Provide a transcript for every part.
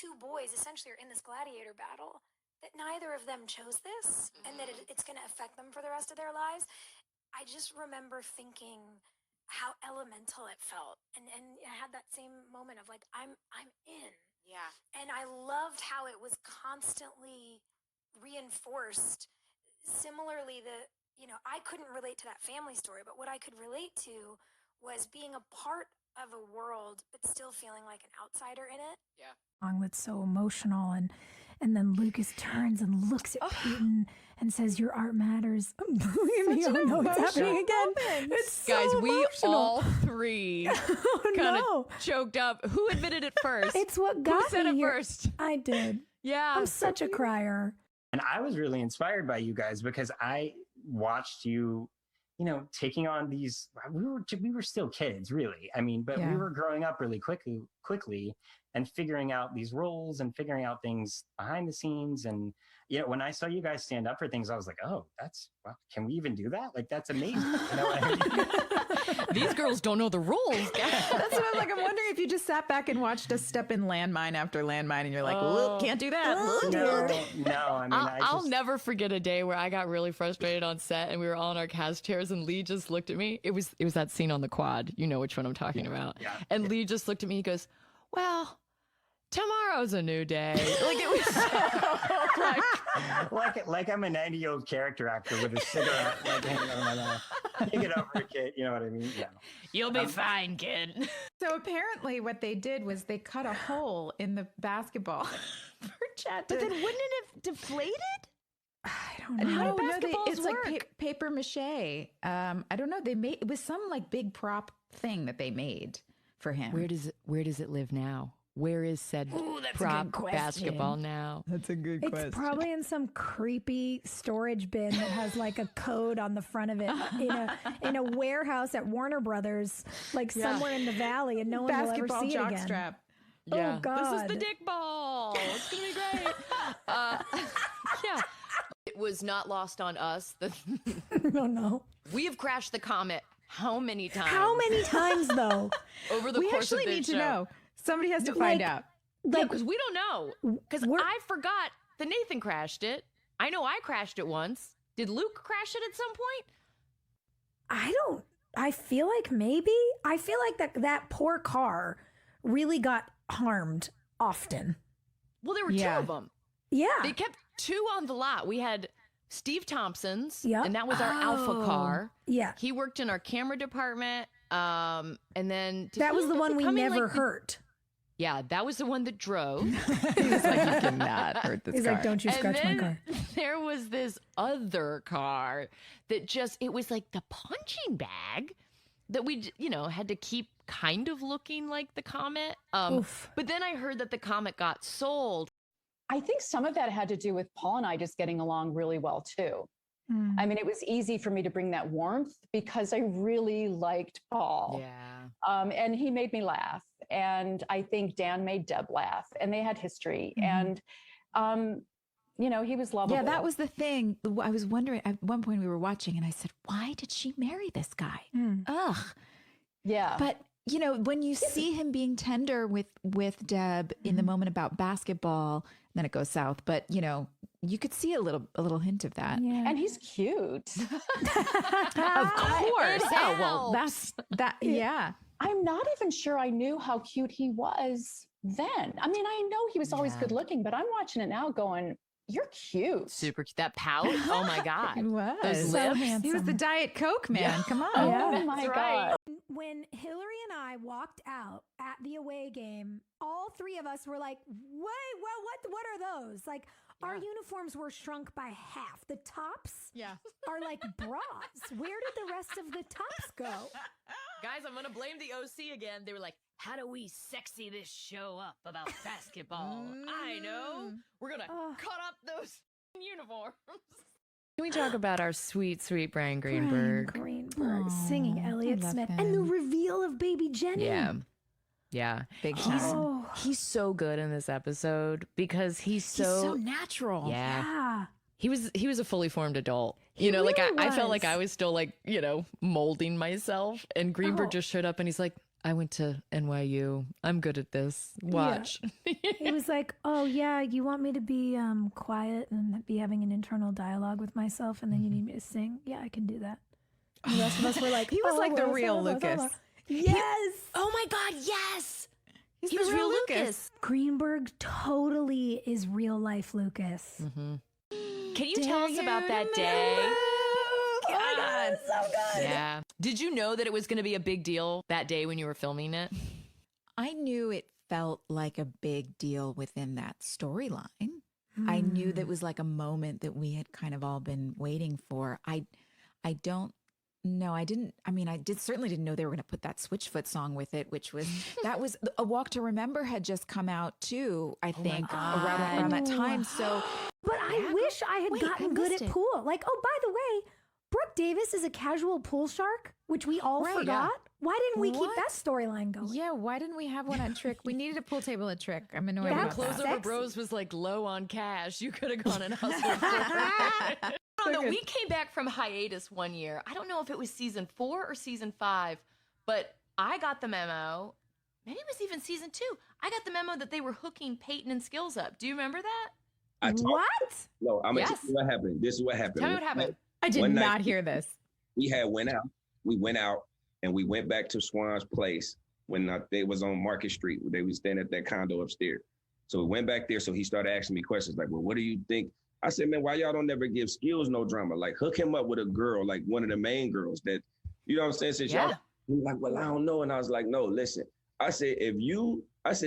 two boys essentially are in this gladiator battle, that neither of them chose this, and that it's going to affect them for the rest of their lives. I just remember thinking how elemental it felt, and I had that same moment of like, I'm in. Yeah. And I loved how it was constantly reinforced. Similarly, I couldn't relate to that family story, but what I could relate to was being a part of a world, but still feeling like an outsider in it. Yeah. That's so emotional, and then Lucas turns and looks at Peyton and says, "Your art matters." Believe me, I know it's happening again. It's so Guys, we emotional. all three kind of choked up. Who admitted it first? It's what got Who said me it here. first? I did. Yeah. I'm such a crier. And I was really inspired by you guys because I watched you, taking on these, we were still kids, really. I mean, but we were growing up really quickly and figuring out these roles and figuring out things behind the scenes. And, when I saw you guys stand up for things, I was like, oh, wow, can we even do that? Like, that's amazing. You know what I mean? These girls don't know the rules. That's what I'm like. I'm wondering if you just sat back and watched us step in landmine after landmine and you're like, whoop, can't do that. No, I mean, I'll never forget a day where I got really frustrated on set and we were all in our cast chairs and Lee just looked at me. It was that scene on the quad. You know which one I'm talking about. Yeah. And Lee just looked at me. He goes, well, tomorrow's a new day. Like it was like I'm a 90-year-old character actor with a cigarette like hanging on my mouth. Take it over, kid. You know what I mean? Yeah. You'll be fine, kid. So apparently what they did was they cut a hole in the basketball for Chad. But then wouldn't it have deflated? I don't know. And how do basketballs it's work? like paper mache. I don't know. It was some like big prop thing that they made for him. Where does it live now? Where is said prop basketball now? That's a good It's probably in some creepy storage bin that has like a code on the front of it in a warehouse at Warner Brothers, like somewhere in the valley, and no one will ever basketball see it again. jockstrap. Yeah. Oh God! This is the dick ball. It's gonna be great. Yeah. It was not lost on us. No. We have crashed the comet. How many times? How many times though? Over the We course actually of this need show. to know. Somebody has to find out. Yeah, because we don't know. Because I forgot that Nathan crashed it. I know I crashed it once. Did Luke crash it at some point? I feel like maybe. I feel like that poor car really got harmed often. Well, there were two of them. Yeah. They kept two on the lot. We had Steve Thompson's, Yep. and that was our Alpha car. Yeah. He worked in our camera department. And then That was the one we never hurt. Yeah, that was the one that drove. He's like, you cannot hurt this He's car. like, don't you scratch my car. There was this other car that it was like the punching bag that we, had to keep kind of looking like the Comet. But then I heard that the Comet got sold. I think some of that had to do with Paul and I just getting along really well too. I mean, it was easy for me to bring that warmth because I really liked Paul. Yeah. And he made me laugh. And I think Dan made Deb laugh. And they had history. And, he was lovable. Yeah, that was the thing. I was wondering, at one point we were watching and I said, why did she marry this guy? Ugh. Yeah. But, when you see him being tender with Deb in the moment about basketball, then it goes south. But, you could see a little hint of that. Yeah. And he's cute. Of course. Oh, well, that's that. Yeah. I'm not even sure I knew how cute he was then. I mean, I know he was always good looking, but I'm watching it now going, you're cute. Super cute. That pout. Oh my God. He was. Those So lips. handsome. He was the Diet Coke man. Come on. Oh my That's God. When Hilarie and I walked out at the away game, all three of us were like, wait, what are those? Like, our uniforms were shrunk by half. The tops are like bras. Where did the rest of the tops go? Guys, I'm going to blame the OC again. They were like, how do we sexy this show up about basketball? I know. We're going to cut up those uniforms. Can we talk about our sweet, sweet Brian Greenberg? Greenberg singing Elliott love Smith. him. And the reveal of baby Jenny. Yeah. Yeah. Big He's, time. he's so good in this episode because he's so natural. Yeah. He was a fully formed adult. He like really I felt like was. I was still like, molding myself. And Greenberg just showed up and he's like, I went to NYU. I'm good at this. Watch. He was like, oh, yeah, you want me to be quiet and be having an internal dialogue with myself, and then you need me to sing? Yeah, I can do that. And the rest of us were like, He was like the real Lucas. Yes. Oh my God, yes. He's He the was real real Lucas. Greenberg totally is real life Lucas. Mm-hmm. Can you tell us about that day? Oh my God, it's so good. Yeah. Did you know that it was going to be a big deal that day when you were filming it? I knew it felt like a big deal within that storyline. I knew that was like a moment that we had kind of all been waiting for. I don't know. I certainly didn't know they were going to put that Switchfoot song with it, which was, that was A Walk to Remember had just come out too, I think, around that time. So, but I wish I had gotten good at missed it. pool. Like, oh, by the way, Brooke Davis is a casual pool shark, which we all forgot. Why didn't we keep that storyline going? Yeah, why didn't we have one on Trick? We needed a pool table at Trick. I'm annoyed When about Close that. Over Bros was like low on cash, you could have gone and hustled for it. I don't know. We came back from hiatus one year. I don't know if it was season 4 or season 5, but I got the memo. Maybe it was even season 2. I got the memo that they were hooking Peyton and Skills up. Do you remember that? What? No, I'm gonna Yes. tell you what happened. This is what happened. Tell me what happened. I did One not night- hear this. We went out and we went back to Swan's place when they was on Market Street. They was staying at that condo upstairs. So we went back there. So he started asking me questions like, well, what do you think? I said, man, why y'all don't never give Skills no drama? Like hook him up with a girl, like one of the main girls that, you know what I'm saying? Since y'all he was like, well, I don't know. And I was like, no, listen, I said,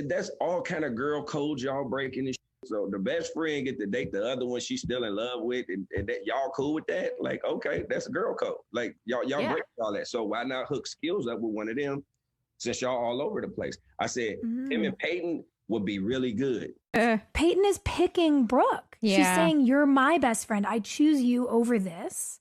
that's all kind of girl codes y'all breaking and shit. So the best friend get to date the other one she's still in love with, and that y'all cool with that? Like, okay, that's a girl code. Like y'all break all that. So why not hook Skills up with one of them since y'all all over the place? I said, him and Peyton would be really good. Peyton is picking Brooke. She's Yeah. saying, you're my best friend. I choose you over this.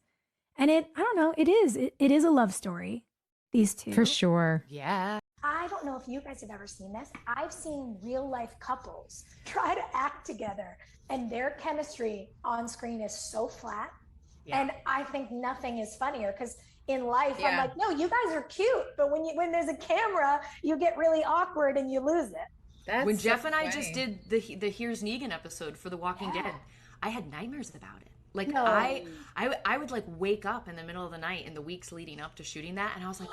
And I don't know, it is a love story, these two. For sure. Yeah. I don't know if you guys have ever seen this. I've seen real life couples try to act together and their chemistry on screen is so flat. Yeah. And I think nothing is funnier because in life, I'm like, no, you guys are cute. But when there's a camera, you get really awkward and you lose it. That's when so Jeff and I funny. just did the Here's Negan episode for The Walking Dead, I had nightmares about it. Like No. I would like wake up in the middle of the night in the weeks leading up to shooting that, and I was like,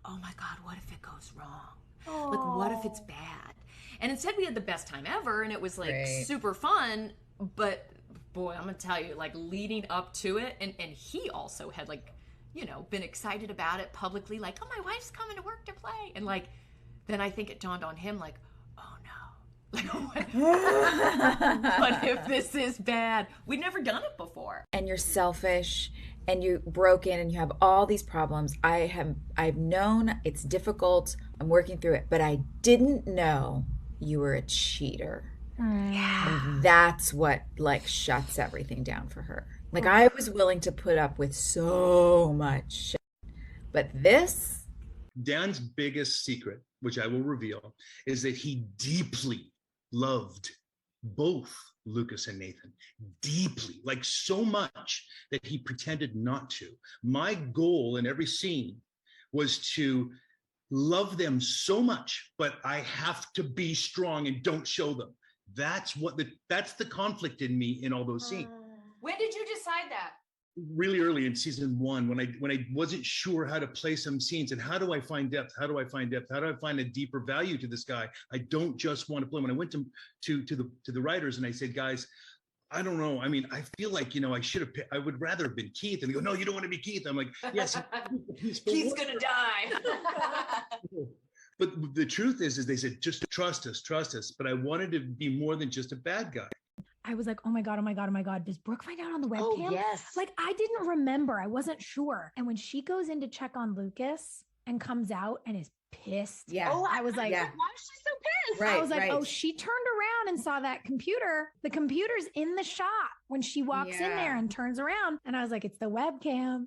oh my God, what if it goes wrong? Like, what if it's bad? And instead we had the best time ever, and it was like super fun. But boy, I'm gonna tell you, like leading up to it, and he also had like, you know, been excited about it publicly, like, oh, my wife's coming to work to play. And like, then I think it dawned on him, like, oh no, like, what if this is bad? We'd never done it before. And you're selfish and you're broken and you have all these problems. I've known it's difficult. I'm working through it, but I didn't know you were a cheater. Yeah. And that's what like shuts everything down for her. Like I was willing to put up with so much shit, but this. Dan's biggest secret, which I will reveal, is that he deeply loved both Lucas and Nathan, deeply, like so much that he pretended not to. My goal in every scene was to love them so much, but I have to be strong and don't show them. That's the conflict in me in all those scenes. When did you decide that? Really early in season 1, when I wasn't sure how to play some scenes and how do I find depth? How do I find a deeper value to this guy? I don't just want to play. When I went to the writers and I said, guys, I don't know. I mean, I feel like, you know, I would rather have been Keith. And they go, no, you don't want to be Keith. I'm like, yes. Keith's gonna die. But the truth is they said, just trust us. But I wanted to be more than just a bad guy. I was like, oh my God. Does Brooke find out on the webcam? Oh, yes. Like, I didn't remember. I wasn't sure. And when she goes in to check on Lucas and comes out and is pissed. Yeah. Oh, I was like, Why is she so pissed? Right, I was like, right. oh, she turned around and saw that computer. The computer's in the shot when she walks in there and turns around. And I was like, it's the webcam.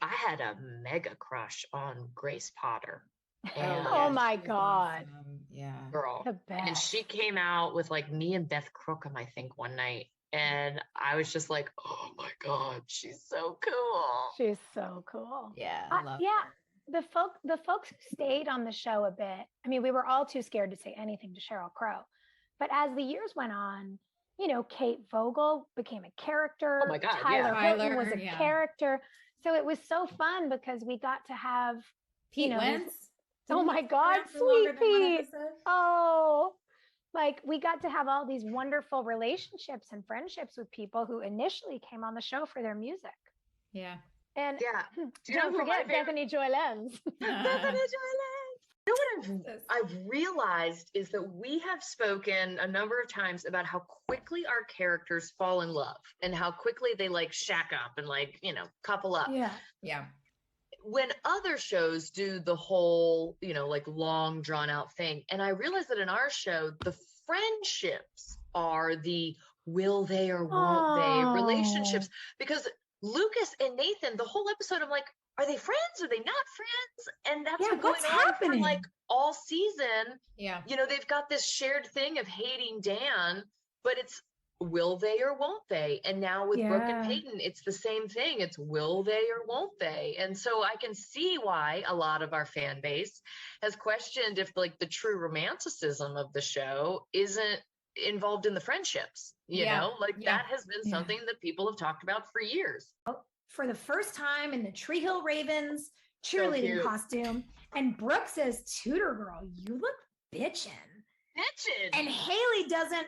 I had a mega crush on Grace Potter. And Oh my God. Yeah. girl. The And best. she came out with like me and Beth Crookham, I think, one night. And I was just like, oh my God, she's so cool. She's so cool. Yeah. I love Yeah. the folks who stayed on the show a bit, I mean, we were all too scared to say anything to Sheryl Crow. But as the years went on, Kate Vogel became a character. Oh my God, Tyler Hilton was a character. So it was so fun because we got to have Pete Wentz. Oh my God, sweet Pete. Oh, like we got to have all these wonderful relationships and friendships with people who initially came on the show for their music. Yeah. And don't forget Bethany Joy Lenz. Bethany Joy Lenz. You know what I've realized is that we have spoken a number of times about how quickly our characters fall in love and how quickly they like shack up and couple up. Yeah. Yeah. When other shows do the whole, like long drawn out thing. And I realized that in our show, the friendships are the will they or won't they relationships, because Lucas and Nathan, the whole episode, I'm like, are they friends? Are they not friends? And that's been going on for like all season. Yeah. They've got this shared thing of hating Dan, but it's will they or won't they? And now with Brooke and Peyton, it's the same thing. It's will they or won't they? And so I can see why a lot of our fan base has questioned if like the true romanticism of the show isn't involved in the friendships, that has been something that people have talked about for years. For the first time in the Tree Hill Ravens cheerleading costume, and Brooke says, "Tutor girl, you look bitchin'." And Haley doesn't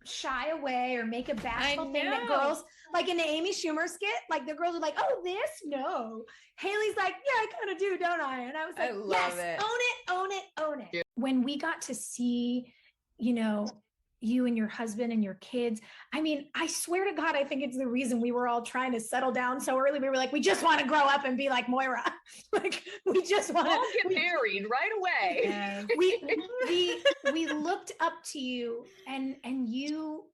shy away or make a bashful thing that girls, like in the Amy Schumer skit, like the girls are like, "Oh, this? No." Haley's like, "Yeah, I kind of do, don't I?" And I was like, "Yes, own it. Yeah. When we got to see, you and your husband and your kids. I mean, I swear to God, I think it's the reason we were all trying to settle down so early. We were like, we just want to grow up and be like Moira. Like, we just want to get married right away. Yes. we looked up to you, and you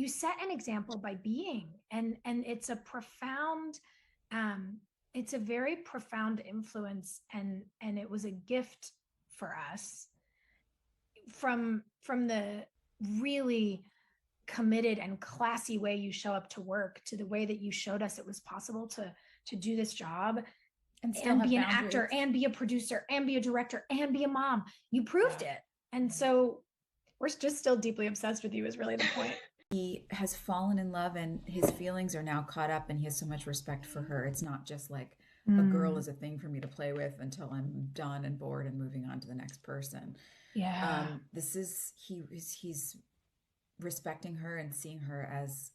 set an example by being, and it's a profound, it's a very profound influence, and it was a gift for us from the really committed and classy way you show up to work to the way that you showed us it was possible to do this job and be an actor and be a producer and be a director and be a mom. You proved it. And so we're just still deeply obsessed with you is really the point. He has fallen in love and his feelings are now caught up and he has so much respect for her. It's not just like a girl is a thing for me to play with until I'm done and bored and moving on to the next person. Yeah. He's respecting her and seeing her as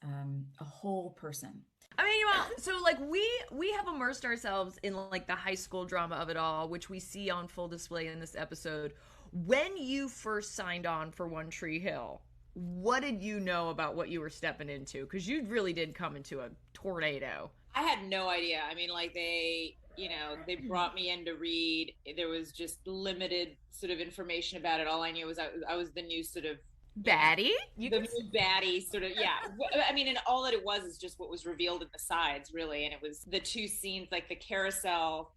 a whole person. I mean, so like we have immersed ourselves in like the high school drama of it all, which we see on full display in this episode. When you first signed on for One Tree Hill, what did you know about what you were stepping into? Because you really did come into a tornado. I had no idea. I mean, like they brought me in to read. There was just limited sort of information about it. All I knew was I was the new sort of baddie. New baddie sort of, yeah. I mean, and all that it was is just what was revealed in the sides, really. And it was the two scenes, like the carousel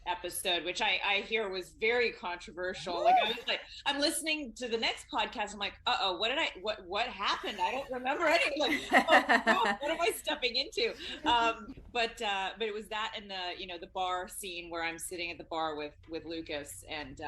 episode, which I hear was very controversial. Like I was like, I'm listening to the next podcast. I'm like, what happened? I don't remember anything. Like, what am I stepping into? But it was that and the bar scene where I'm sitting at the bar with Lucas and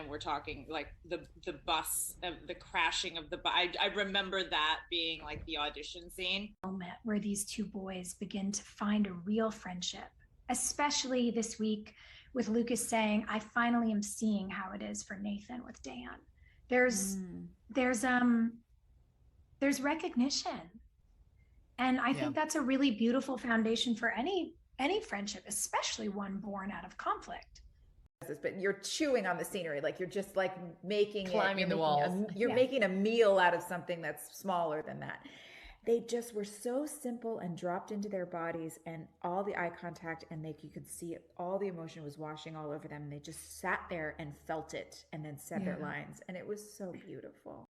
we're talking like the bus, the crashing of the bus. I remember that being like the audition scene. Moment where these two boys begin to find a real friendship, especially this week with Lucas saying, "I finally am seeing how it is for Nathan with Dan." There's recognition. And I think that's a really beautiful foundation for any friendship, especially one born out of conflict. But you're chewing on the scenery, like you're just like climbing the walls. You're making a meal out of something that's smaller than that. They just were so simple and dropped into their bodies, and all the eye contact, and you could see it, all the emotion was washing all over them. And they just sat there and felt it and then said their lines. And it was so beautiful.